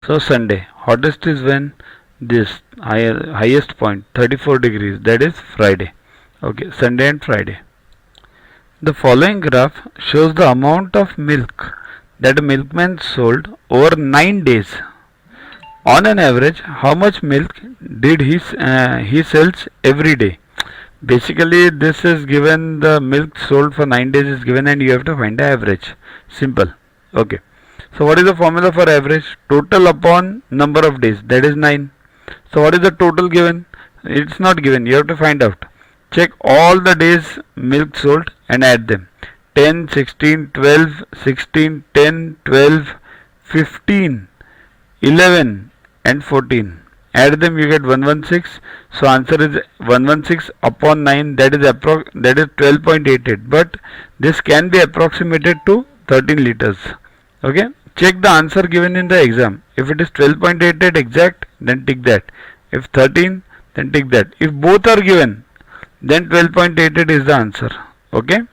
So Sunday, hottest is when this highest point 34 degrees, that is Friday. Okay, Sunday and Friday. The following graph shows the amount of milk that a milkman sold over 9 days. On an average, how much milk did he sells every day? Basically, this is given, the milk sold for 9 days is given, and you have to find the average. Simple. Okay. So what is the formula for average? Total upon number of days, that is 9. So what is the total given? It's not given. You have to find out. Check all the days milk sold and add them. 10, 16, 12, 16, 10, 12, 15, 11 and 14. Add them, you get 116. So answer is 116 upon 9, that is 12.88. But this can be approximated to 13 liters. Okay. Check the answer given in the exam. If it is 12.88 exact, then tick that. If 13, then tick that. If both are given, then 12.88 is the answer. Okay.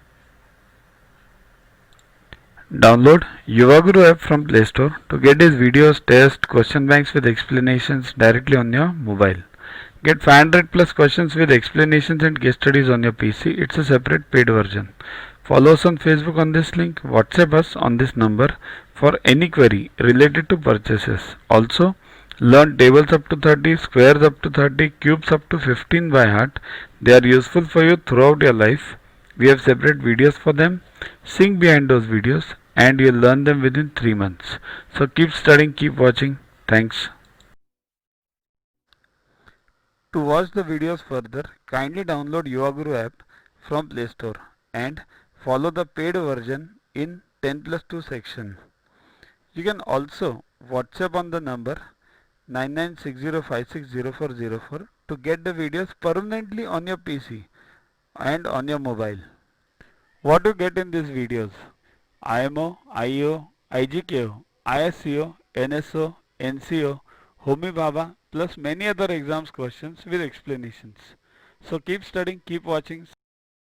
Download Yuvaguru app from Play Store to get his videos, tests, question banks with explanations directly on your mobile. Get 500 plus questions with explanations and case studies on your PC. It's a separate paid version. Follow us on Facebook on this link. WhatsApp us on this number for any query related to purchases. Also, learn tables up to 30, squares up to 30, cubes up to 15 by heart. They are useful for you throughout your life. We have separate videos for them. Sing behind those videos and you'll learn them within 3 months. So keep studying, keep watching. Thanks. To watch the videos further, kindly download Yuvaguru app from Play Store and follow the paid version in 10+2 section. You can also WhatsApp on the number 9960560404 to get the videos permanently on your PC and on your mobile. What you get in these videos? IMO, IEO, IGKO, ISCO, NSO, NCO, Homi Bhabha plus many other exams questions with explanations. So keep studying, keep watching.